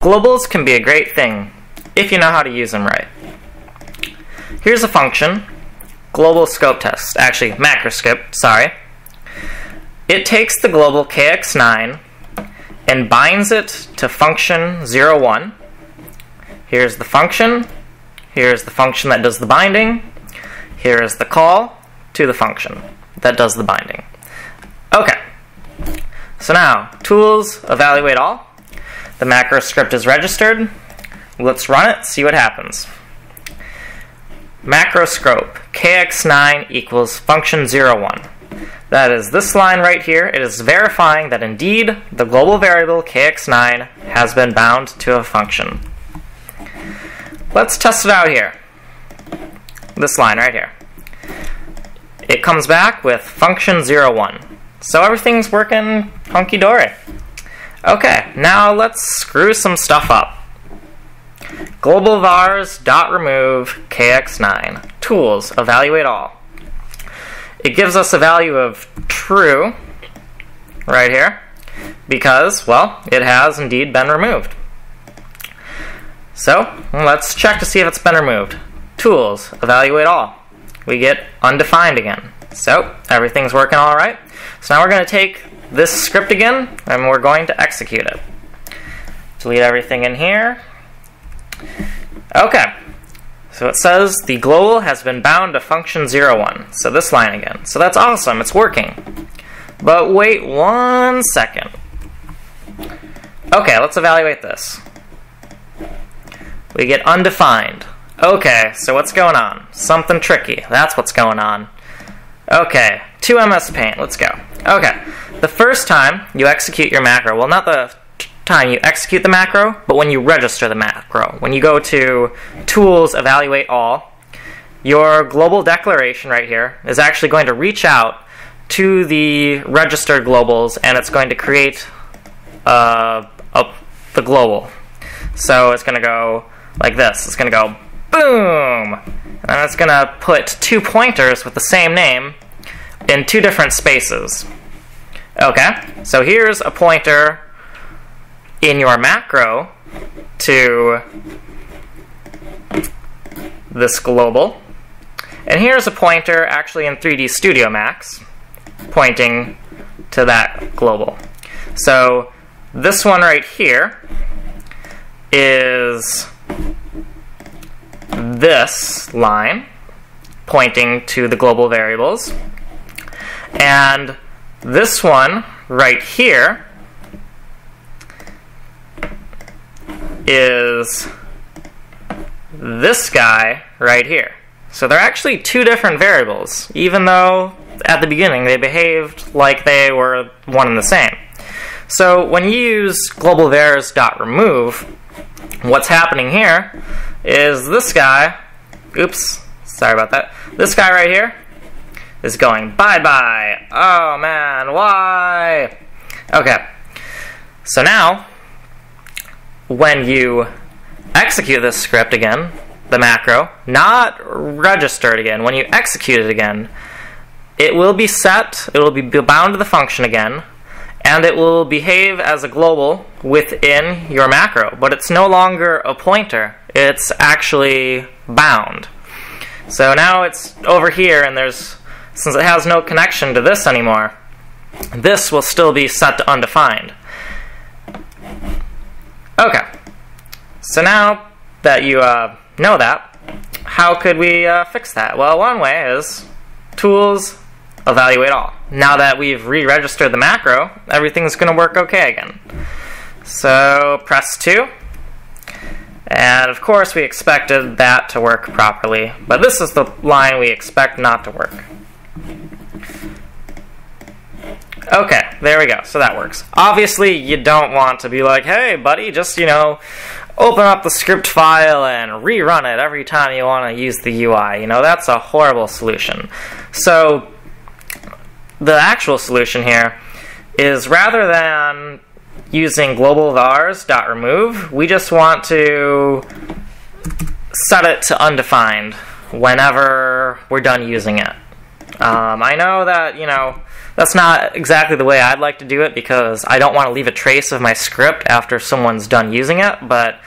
Globals can be a great thing if you know how to use them right. Here's a function, global scope test, actually MaxScript, sorry. It takes the global kx9 and binds it to function 01. Here's the function that does the binding, here is the call to the function that does the binding. Okay, so now, tools, evaluate all. The macro script is registered. Let's run it, see what happens. Macro scope, kx9 equals function 01. That is this line right here. It is verifying that indeed the global variable kx9 has been bound to a function. Let's test it out here. This line right here. It comes back with function 01. So everything's working hunky-dory. Okay, now let's screw some stuff up. Global vars dot remove kx9. Tools, evaluate all. It gives us a value of true right here because, well, it has indeed been removed. So let's check to see if it's been removed. Tools, evaluate all. We get undefined again. So everything's working all right. So now we're going to take this script again and we're going to execute it. Delete everything in here. Okay. So it says the global has been bound to function 01. So this line again. So that's awesome. It's working. But wait 1 second. Okay, let's evaluate this. We get undefined. Okay, so what's going on? Something tricky. That's what's going on. Okay, 2MS Paint. Let's go. Okay, the first time you execute your macro, well, not the time you execute the macro, but when you register the macro. When you go to Tools, Evaluate All, your global declaration right here is actually going to reach out to the registered globals, and it's going to create the global. So it's going to go like this. It's going to go boom, and it's going to put 2 pointers with the same name in 2 different spaces. Okay, so here's a pointer in your macro to this global, and here's a pointer actually in 3D Studio Max pointing to that global. So this one right here is this line pointing to the global variables, and this one right here is this guy right here. So they're actually 2 different variables, even though at the beginning they behaved like they were one and the same. So when you use global vars.remove, what's happening here is this guy, oops, sorry about that, this guy right here is going bye-bye. Oh man, why? Okay, so now when you execute this script again, the macro, not registered again, when you execute it again, it will be set, it will be bound to the function again, and it will behave as a global within your macro, but it's no longer a pointer, it's actually bound. So now it's over here, and since it has no connection to this anymore, this will still be set to undefined. Okay, so now that you know that, how could we fix that? Well, one way is Tools, Evaluate All. Now that we've re-registered the macro, everything's going to work okay again. So press 2, and of course we expected that to work properly, but this is the line we expect not to work. Okay, there we go, so that works. Obviously, you don't want to be like, hey buddy, just, you know, open up the script file and rerun it every time you want to use the UI. You know, that's a horrible solution. So the actual solution here is, rather than using global vars.remove, we just want to set it to undefined whenever we're done using it. I know that, you know, That's not exactly the way I'd like to do it because I don't want to leave a trace of my script after someone's done using it, but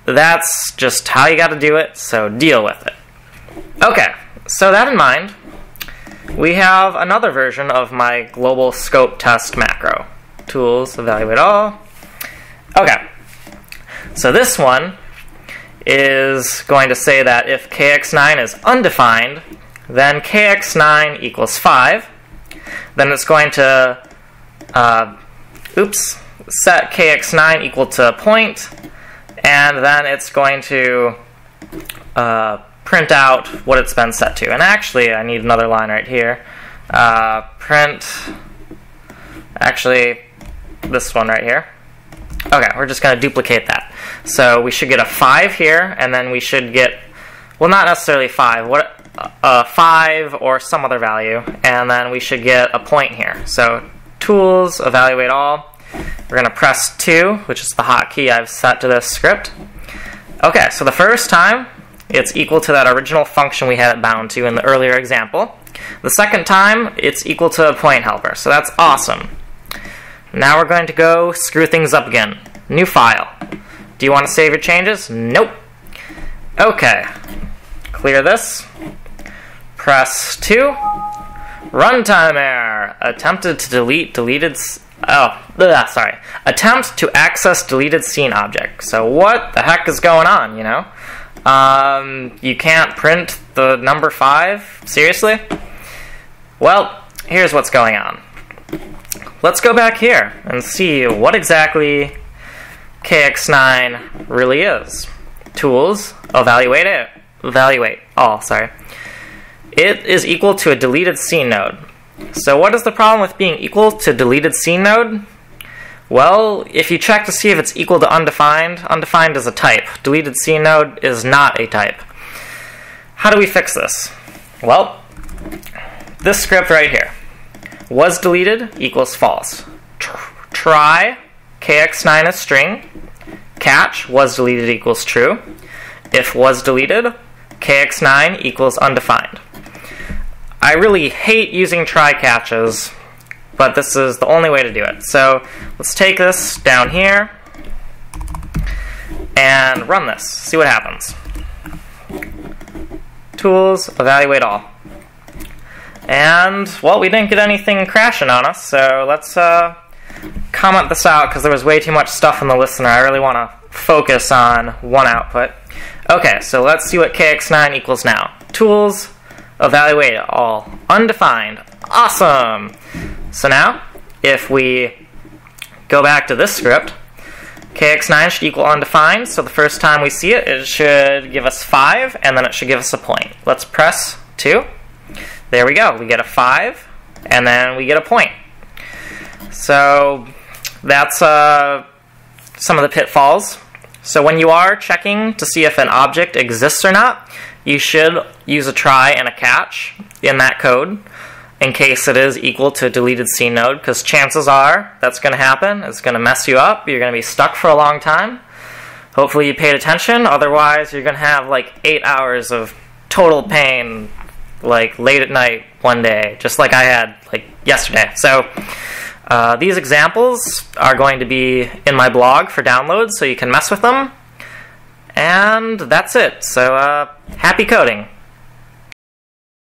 that's just how you got to do it, so deal with it. Okay, so that in mind, we have another version of my global scope test macro. Tools, evaluate all. Okay, so this one is going to say that if kx9 is undefined, then kx9 equals 5. Then it's going to set kx9 equal to a point, and then it's going to print out what it's been set to. And actually, I need another line right here. Print, actually, this one right here. Okay, we're just going to duplicate that. So we should get a 5 here, and then we should get, well, not necessarily 5, 5 or some other value, and then we should get a point here. So tools, evaluate all. We're going to press 2, which is the hotkey I've set to this script. Okay, so the first time, it's equal to that original function we had it bound to in the earlier example. The second time, it's equal to a point helper, so that's awesome. Now we're going to go screw things up again. New file. Do you want to save your changes? Nope. Okay. Clear this. Press 2. Runtime error. Attempted to delete deleted... Attempt to access deleted scene object. So what the heck is going on, you know? You can't print the number 5? Seriously? Well, here's what's going on. Let's go back here and see what exactly kx9 really is. Tools, evaluate all, sorry. It is equal to a deleted scene node. So what is the problem with being equal to deleted scene node? Well, if you check to see if it's equal to undefined, undefined is a type. Deleted scene node is not a type. How do we fix this? Well, this script right here. Was deleted equals false. Try kx9 is string. Catch was deleted equals true. If was deleted, kx9 equals undefined. I really hate using try catches, but this is the only way to do it. So let's take this down here and run this. See what happens. Tools, evaluate all. And, well, we didn't get anything crashing on us, so let's comment this out because there was way too much stuff in the listener. I really want to focus on one output. Okay, so let's see what kx9 equals now. Tools, evaluate all. Undefined. Awesome! So now, if we go back to this script, kx9 should equal undefined, so the first time we see it, it should give us 5, and then it should give us a point. Let's press 2. There we go. We get a 5, and then we get a point. So that's some of the pitfalls. So when you are checking to see if an object exists or not, you should use a try and a catch in that code in case it is equal to a deleted scene node, because chances are that's going to happen. It's going to mess you up. You're going to be stuck for a long time. Hopefully you paid attention. Otherwise, you're going to have like 8 hours of total pain, like late at night one day, just like I had like yesterday. So these examples are going to be in my blog for download, so you can mess with them. And that's it. So happy coding.